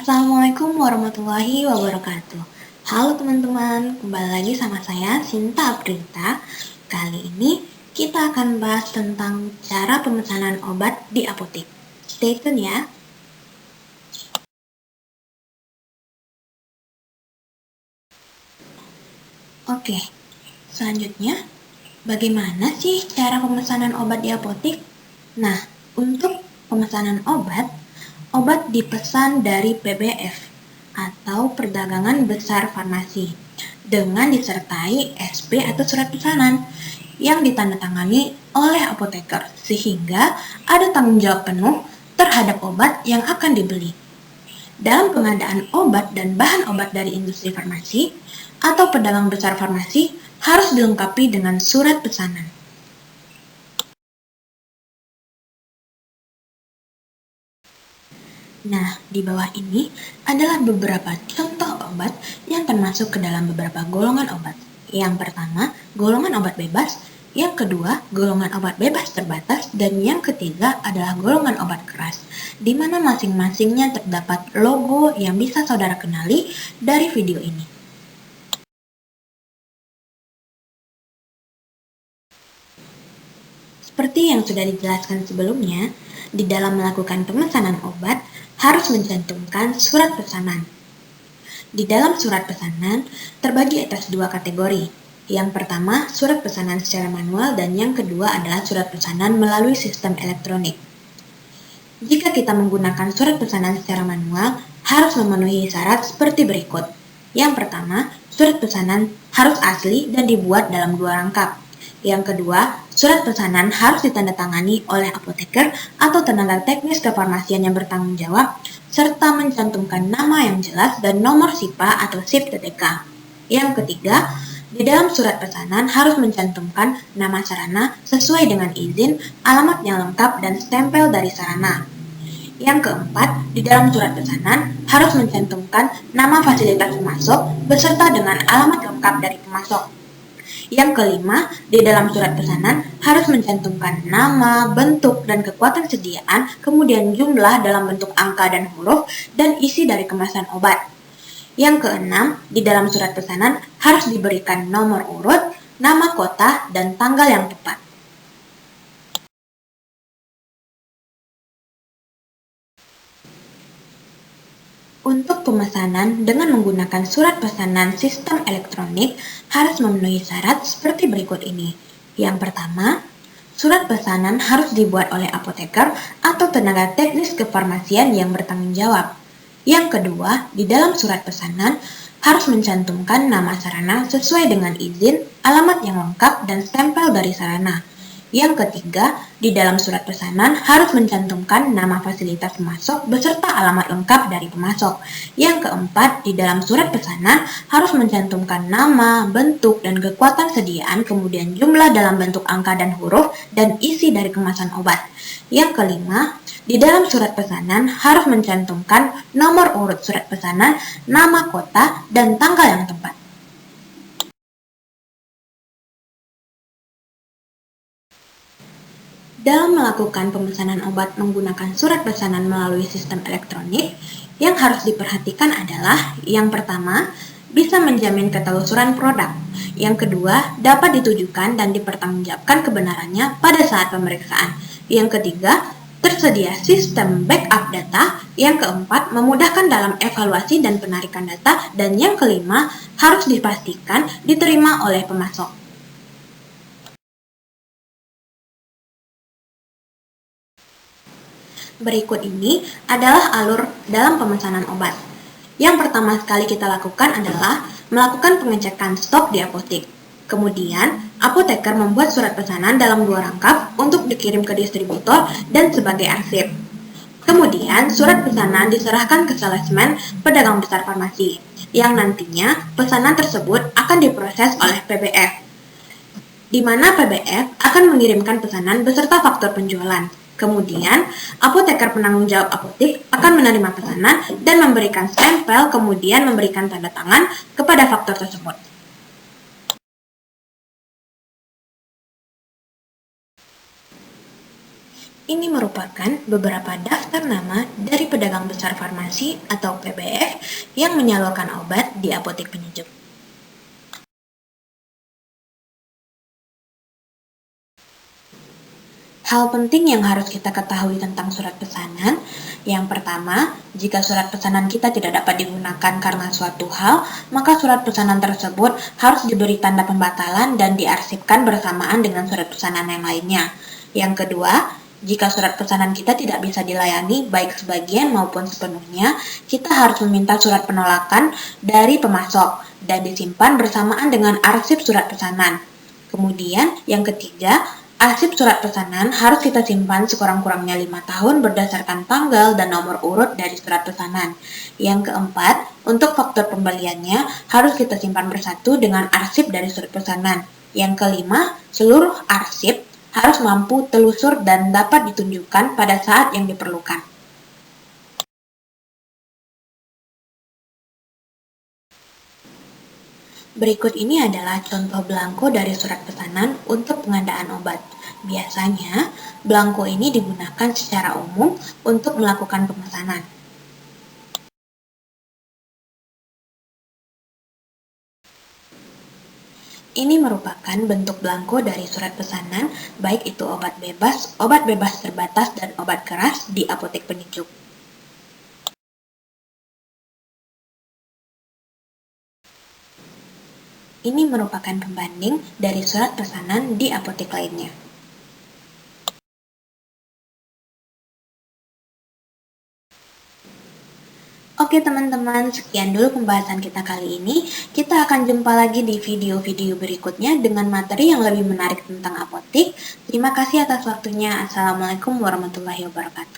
Assalamualaikum warahmatullahi wabarakatuh. Halo teman-teman, kembali lagi sama saya Sinta Aprita. Kali ini kita akan bahas tentang cara pemesanan obat di apotek. Stay tune ya. Oke, selanjutnya bagaimana sih cara pemesanan obat di apotek? Nah, untuk pemesanan obat dipesan dari PBF atau Perdagangan Besar Farmasi dengan disertai SP atau surat pesanan yang ditandatangani oleh apoteker sehingga ada tanggung jawab penuh terhadap obat yang akan dibeli. Dalam pengadaan obat dan bahan obat dari industri farmasi atau pedagang besar farmasi harus dilengkapi dengan surat pesanan. Nah, di bawah ini adalah beberapa contoh obat yang termasuk ke dalam beberapa golongan obat. Yang pertama, golongan obat bebas. Yang kedua, golongan obat bebas terbatas. Dan yang ketiga adalah golongan obat keras, di mana masing-masingnya terdapat logo yang bisa saudara kenali dari video ini. Seperti yang sudah dijelaskan sebelumnya, di dalam melakukan pemesanan obat harus mencantumkan surat pesanan. Di dalam surat pesanan terbagi atas dua kategori. Yang pertama, surat pesanan secara manual dan yang kedua adalah surat pesanan melalui sistem elektronik. Jika kita menggunakan surat pesanan secara manual, harus memenuhi syarat seperti berikut. Yang pertama, surat pesanan harus asli dan dibuat dalam 2 rangkap. Yang kedua, surat pesanan harus ditandatangani oleh apoteker atau tenaga teknis kefarmasian yang bertanggung jawab, serta mencantumkan nama yang jelas dan nomor SIPA atau SIP TTK. Yang ketiga, di dalam surat pesanan harus mencantumkan nama sarana sesuai dengan izin, alamat yang lengkap, dan stempel dari sarana. Yang keempat, di dalam surat pesanan harus mencantumkan nama fasilitas pemasok beserta dengan alamat lengkap dari pemasok. Yang kelima, di dalam surat pesanan harus mencantumkan nama, bentuk, dan kekuatan sediaan, kemudian jumlah dalam bentuk angka dan huruf, dan isi dari kemasan obat. Yang keenam, di dalam surat pesanan harus diberikan nomor urut, nama kota, dan tanggal yang tepat. Untuk pemesanan dengan menggunakan surat pesanan sistem elektronik harus memenuhi syarat seperti berikut ini. Yang pertama, surat pesanan harus dibuat oleh apoteker atau tenaga teknis kefarmasian yang bertanggung jawab. Yang kedua, di dalam surat pesanan harus mencantumkan nama sarana sesuai dengan izin, alamat yang lengkap, dan stempel dari sarana. Yang ketiga, di dalam surat pesanan harus mencantumkan nama fasilitas pemasok beserta alamat lengkap dari pemasok. Yang keempat, di dalam surat pesanan harus mencantumkan nama, bentuk, dan kekuatan sediaan, kemudian jumlah dalam bentuk angka dan huruf, dan isi dari kemasan obat. Yang kelima, di dalam surat pesanan harus mencantumkan nomor urut surat pesanan, nama kota, dan tanggal yang tepat. Dalam melakukan pemesanan obat menggunakan surat pesanan melalui sistem elektronik, yang harus diperhatikan adalah yang pertama, bisa menjamin ketelusuran produk. Yang kedua, dapat ditujukan dan dipertanggungjawabkan kebenarannya pada saat pemeriksaan. Yang ketiga, tersedia sistem backup data. Yang keempat, memudahkan dalam evaluasi dan penarikan data. Dan yang kelima, harus dipastikan diterima oleh pemasok. Berikut ini adalah alur dalam pemesanan obat. Yang pertama sekali kita lakukan adalah melakukan pengecekan stok di apotek. Kemudian, apoteker membuat surat pesanan dalam 2 rangkap untuk dikirim ke distributor dan sebagai arsip. Kemudian, surat pesanan diserahkan ke salesman pedagang besar farmasi, yang nantinya pesanan tersebut akan diproses oleh PBF, di mana PBF akan mengirimkan pesanan beserta faktur penjualan. Kemudian, apoteker penanggung jawab apotek akan menerima pesanan dan memberikan stempel, kemudian memberikan tanda tangan kepada faktur tersebut. Ini merupakan beberapa daftar nama dari pedagang besar farmasi atau PBF yang menyalurkan obat di apotek penyejuk. Hal penting yang harus kita ketahui tentang surat pesanan, yang pertama, jika surat pesanan kita tidak dapat digunakan karena suatu hal, maka surat pesanan tersebut harus diberi tanda pembatalan dan diarsipkan bersamaan dengan surat pesanan yang lainnya. Yang kedua, jika surat pesanan kita tidak bisa dilayani baik sebagian maupun sepenuhnya, kita harus meminta surat penolakan dari pemasok dan disimpan bersamaan dengan arsip surat pesanan. Kemudian, yang ketiga, arsip surat pesanan harus kita simpan sekurang-kurangnya 5 tahun berdasarkan tanggal dan nomor urut dari surat pesanan. Yang keempat, untuk faktur pembeliannya harus kita simpan bersatu dengan arsip dari surat pesanan. Yang kelima, seluruh arsip harus mampu telusur dan dapat ditunjukkan pada saat yang diperlukan. Berikut ini adalah contoh belangko dari surat pesanan untuk pengadaan obat. Biasanya, belangko ini digunakan secara umum untuk melakukan pemesanan. Ini merupakan bentuk belangko dari surat pesanan, baik itu obat bebas terbatas, dan obat keras di apotek penyejuk. Ini merupakan pembanding dari surat pesanan di apotek lainnya. Oke teman-teman, sekian dulu pembahasan kita kali ini. Kita akan jumpa lagi di video-video berikutnya dengan materi yang lebih menarik tentang apotek. Terima kasih atas waktunya. Assalamualaikum warahmatullahi wabarakatuh.